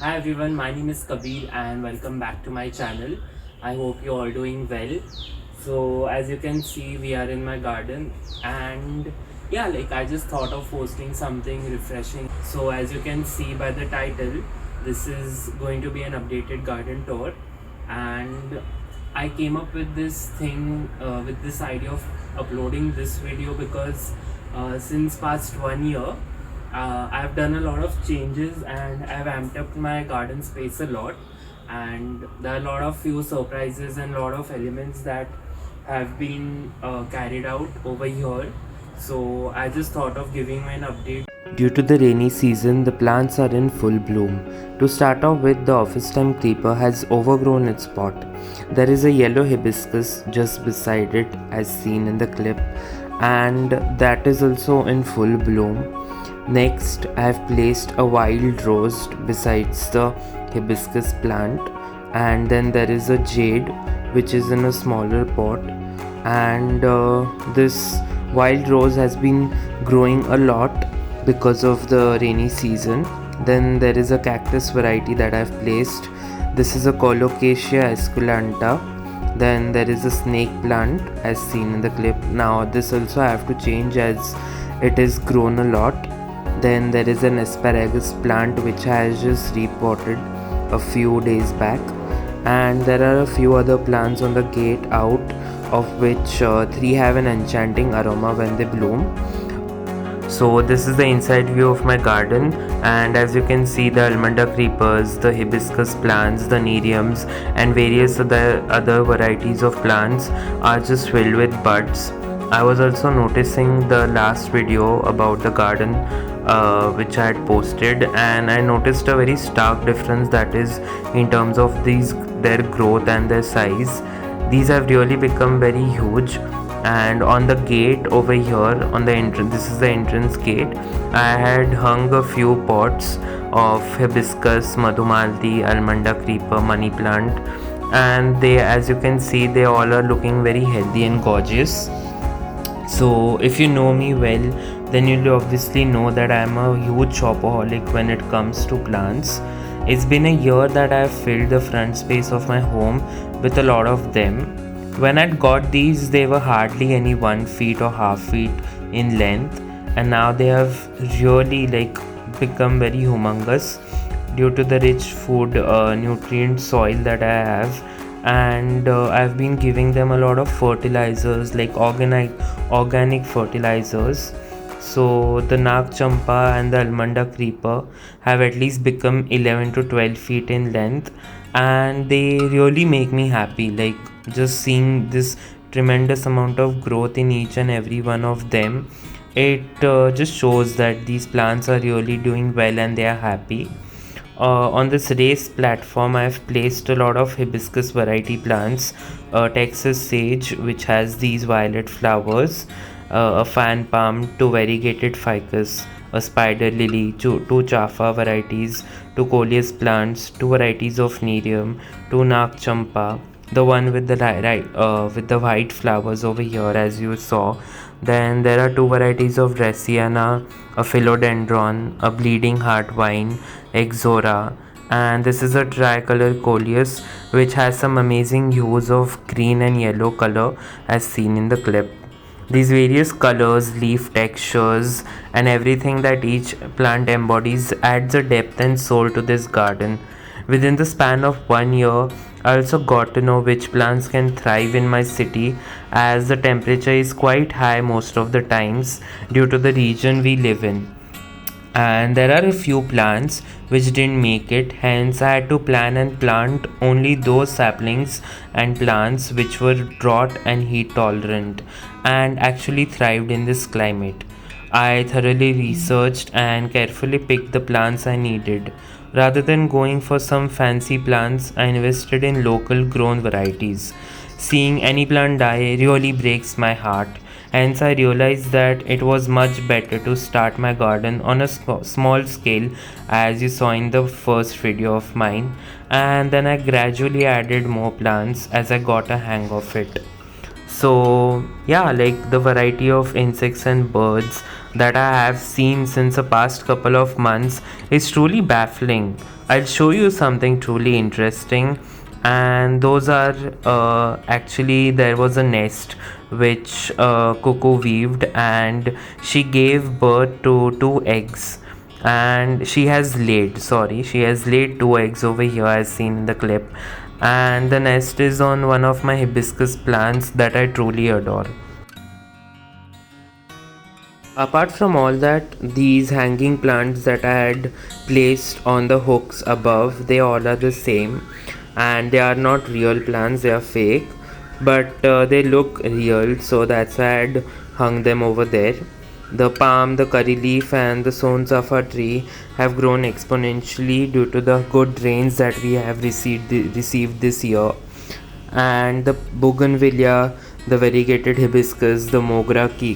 Hi everyone, my name is Kabir and welcome back to my channel. I hope you're all doing well. So as you can see, we are in my garden and yeah, I just thought of posting something refreshing. So as you can see by the title, this is going to be an updated garden tour, and I came up with this thing, with this idea of uploading this video because since past 1 year I've done a lot of changes and I've amped up my garden space a lot, and there are a lot of few surprises and a lot of elements that have been carried out over here. So I just thought of giving you an update. Due to the rainy season, the plants are in full bloom. To start off with, the office time creeper has overgrown its pot. There is a yellow hibiscus just beside it, as seen in the clip, and that is also in full bloom. Next, I have placed a wild rose besides the hibiscus plant, and then there is a jade which is in a smaller pot, and this wild rose has been growing a lot because of the rainy season. Then there is a cactus variety that I've placed. This is a Colocasia esculenta. Then there is a snake plant as seen in the clip. Now this also I have to change as it is grown a lot. Then there is an asparagus plant which has just repotted a few days back, and there are a few other plants on the gate out, of which 3 have an enchanting aroma when they bloom. So this is the inside view of my garden, and as you can see, the almond creepers, the hibiscus plants, the neriums and various other varieties of plants are just filled with buds. I was also noticing the last video about the garden which I had posted, and I noticed a very stark difference, that is in terms of their growth and their size. These have really become very huge. And on the gate over here, on the entrance, this is the entrance gate, I had hung a few pots of hibiscus, Madhumalti, almond creeper, money plant, and they, as you can see, they all are looking very healthy and gorgeous. So if you know me well, then you'll obviously know that I'm a huge shopaholic when it comes to plants. It's been a year that I've filled the front space of my home with a lot of them. When I got these, they were hardly any 1 feet or half feet in length, and now they have really become very humongous due to the rich food nutrient soil that I have. And I've been giving them a lot of fertilizers, like organic fertilizers. So the Nag Champa and the Almanda creeper have at least become 11 to 12 feet in length, and they really make me happy. Like, just seeing this tremendous amount of growth in each and every one of them, it just shows that these plants are really doing well and they are happy. On this raised platform, I have placed a lot of hibiscus variety plants, Texas sage, which has these violet flowers, a fan palm, 2 variegated ficus, a spider lily, two chafa varieties, 2 coleus plants, 2 varieties of nerium, 2 Nag champa, the one with the with the white flowers over here, as you saw. Then there are 2 varieties of Dracaena, a philodendron, a bleeding heart vine, Exora, and this is a tricolor coleus which has some amazing hues of green and yellow color as seen in the clip. These various colors, leaf textures, and everything that each plant embodies adds a depth and soul to this garden. Within the span of 1 year, I also got to know which plants can thrive in my city, as the temperature is quite high most of the times due to the region we live in. And there are a few plants which didn't make it, hence I had to plan and plant only those saplings and plants which were drought and heat tolerant and actually thrived in this climate. I thoroughly researched and carefully picked the plants I needed. Rather than going for some fancy plants, I invested in local grown varieties. Seeing any plant die really breaks my heart. Hence, I realized that it was much better to start my garden on a small scale, as you saw in the first video of mine, and then I gradually added more plants as I got a hang of it. So yeah, like, the variety of insects and birds that I have seen since the past couple of months is truly baffling. I'll show you something truly interesting, and those are actually there was a nest which Coco weaved, and she gave birth to two eggs. And she has laid two eggs over here as seen in the clip, and the nest is on one of my hibiscus plants that I truly adore. Apart from all that, these hanging plants that I had placed on the hooks above, they all are the same, and they are not real plants, they are fake, but they look real, so that's why I had hung them over there. The palm, the curry leaf, and the Sonchafa tree have grown exponentially due to the good rains that we have received this year. And the bougainvillea, the variegated hibiscus, the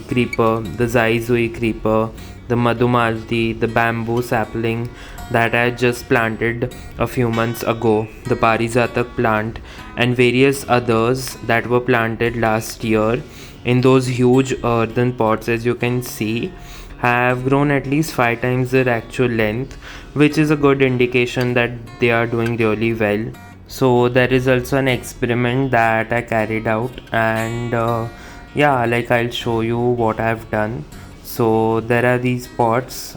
creeper, the zai creeper, the Madhumalti, the bamboo sapling that I just planted a few months ago, the parijatak plant, and various others that were planted last year in those huge earthen pots, as you can see, have grown at least 5 times their actual length, which is a good indication that they are doing really well. So there is also an experiment that I carried out, and yeah, like I'll show you what I've done. So there are these pots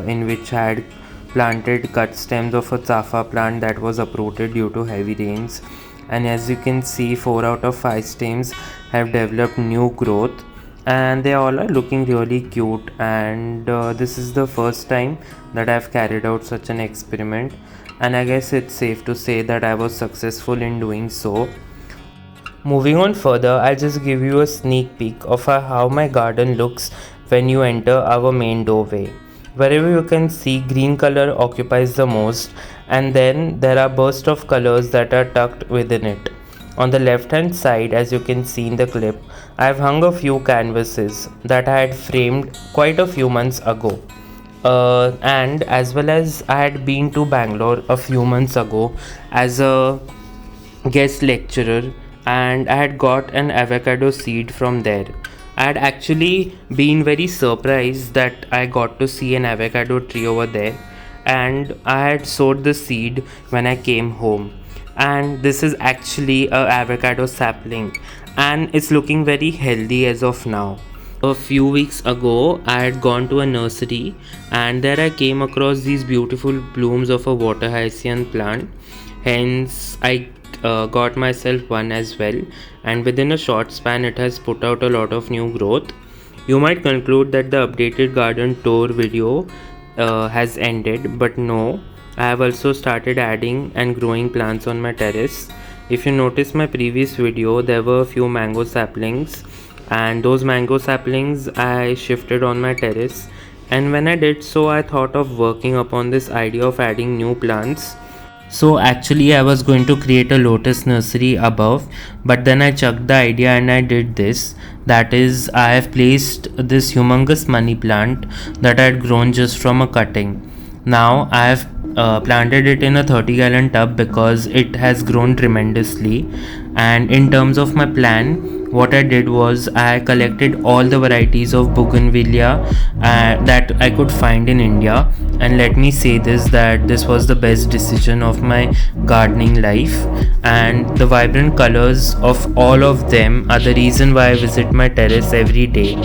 in which I had planted cut stems of a chafa plant that was uprooted due to heavy rains, and as you can see, 4 out of 5 stems have developed new growth, and they all are looking really cute. And this is the first time that I've carried out such an experiment, and I guess it's safe to say that I was successful in doing so. Moving on further, I'll just give you a sneak peek of how my garden looks when you enter our main doorway. Wherever you can see, green color occupies the most, and then there are bursts of colors that are tucked within it. On the left hand side, as you can see in the clip, I've hung a few canvases that I had framed quite a few months ago. And as well as I had been to Bangalore a few months ago as a guest lecturer, and I had got an avocado seed from there. I had actually been very surprised that I got to see an avocado tree over there, and I had sowed the seed when I came home. And this is actually a avocado sapling, and it's looking very healthy as of now. A few weeks ago, I had gone to a nursery, and there I came across these beautiful blooms of a water hyacinth plant. Hence, I got myself one as well, and within a short span, it has put out a lot of new growth. You might conclude that the updated garden tour video has ended, but no, I have also started adding and growing plants on my terrace. If you notice my previous video, there were a few mango saplings, and those mango saplings I shifted on my terrace, and when I did so, I thought of working upon this idea of adding new plants. So actually I was going to create a lotus nursery above, but then I chucked the idea and I did this. That is, I have placed this humongous money plant that I had grown just from a cutting. Now I have planted it in a 30-gallon tub because it has grown tremendously. And in terms of my plan, what I did was I collected all the varieties of bougainvillea that I could find in India, and let me say this, that this was the best decision of my gardening life, and the vibrant colors of all of them are the reason why I visit my terrace every day,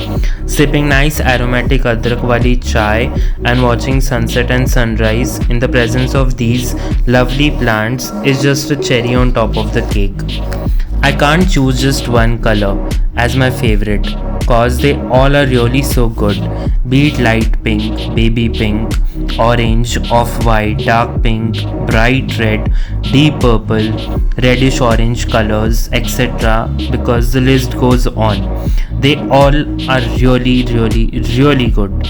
sipping nice aromatic adrak wali chai and watching sunset and sunrise in the presence of these lovely plants is just a cherry on top of the cake. I can't choose just one color as my favorite cause they all are really so good, be it light pink, baby pink, orange, off-white, dark pink, bright red, deep purple, reddish orange colors, etc. because the list goes on. They all are really good.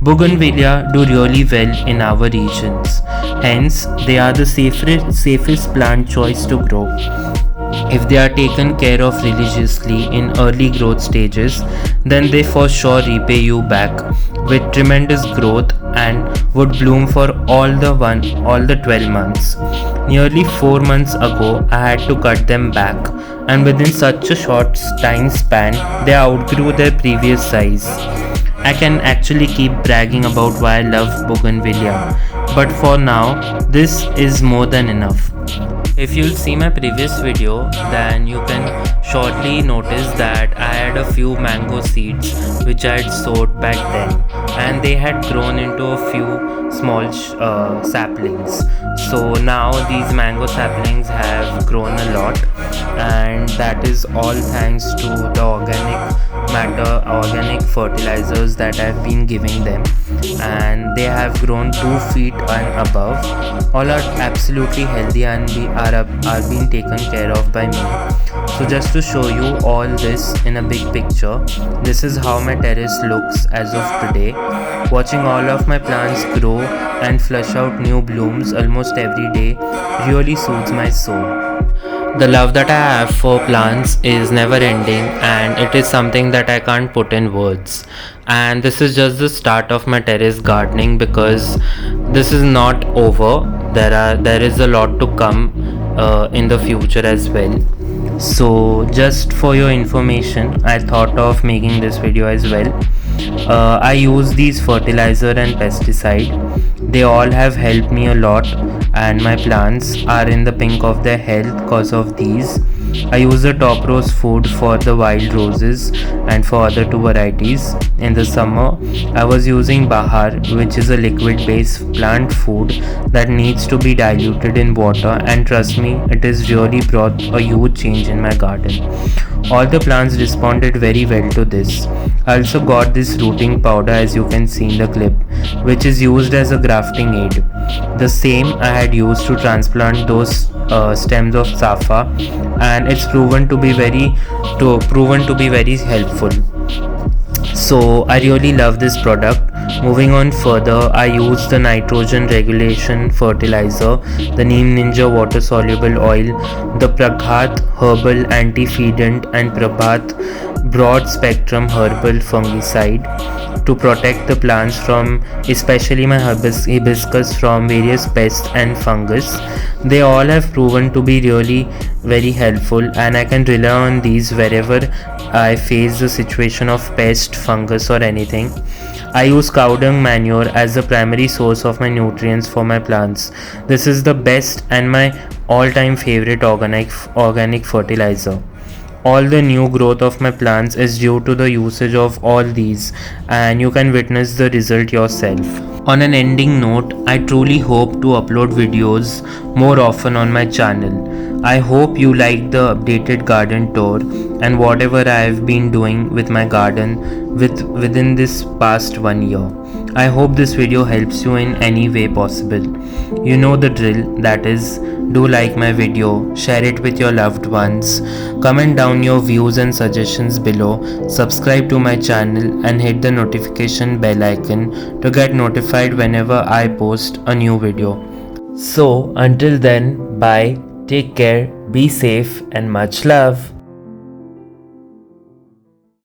Bougainvillea do really well in our regions, hence they are the safest plant choice to grow. If they are taken care of religiously in early growth stages, then they for sure repay you back with tremendous growth and would bloom for all the 12 months. Nearly 4 months ago, I had to cut them back, and within such a short time span, they outgrew their previous size. I can actually keep bragging about why I love Bougainville. But for now, this is more than enough. If you'll see my previous video, then you can shortly notice that I had a few mango seeds which I had sowed back then, and they had grown into a few small saplings. So now these mango saplings have grown a lot, and that is all thanks to the organic fertilizers that I've been giving them, and they have grown 2 feet and above. All are absolutely healthy and are being taken care of by me. So just to show you all this in a big picture, this is how my terrace looks as of today. Watching all of my plants grow and flush out new blooms almost every day really soothes my soul. The love that I have for plants is never ending, and it is something that I can't put in words. And this is just the start of my terrace gardening, because this is not over. There is a lot to come in the future as well. So just for your information, I thought of making this video as well. I use these fertilizer and pesticide. They all have helped me a lot, and my plants are in the pink of their health because of these. I use the top rose food for the wild roses and for other 2 varieties. In the summer, I was using Bahar, which is a liquid based plant food that needs to be diluted in water, and trust me, it has really brought a huge change in my garden. All the plants responded very well to this. I also got this rooting powder, as you can see in the clip, which is used as a grafting aid. The same I had used to transplant those stems of Safa, and it's proven to be very helpful. So I really love this product. Moving on further, I use the nitrogen regulation fertilizer, the Neem Ninja water soluble oil, the Praghat herbal anti-feedant, and Prabhat broad spectrum herbal fungicide to protect the plants from, especially my hibiscus, from various pests and fungus. They all have proven to be really very helpful, and I can rely on these wherever I face the situation of pest, fungus or anything. I use cow dung manure as the primary source of my nutrients for my plants. This is the best and my all-time favorite organic fertilizer. All the new growth of my plants is due to the usage of all these, and you can witness the result yourself. On an ending note, I truly hope to upload videos more often on my channel. I hope you liked the updated garden tour and whatever I have been doing with my garden within this past 1 year. I hope this video helps you in any way possible. You know the drill, that is, do like my video, share it with your loved ones, comment down your views and suggestions below, subscribe to my channel and hit the notification bell icon to get notified whenever I post a new video. So until then, bye, take care, be safe and much love.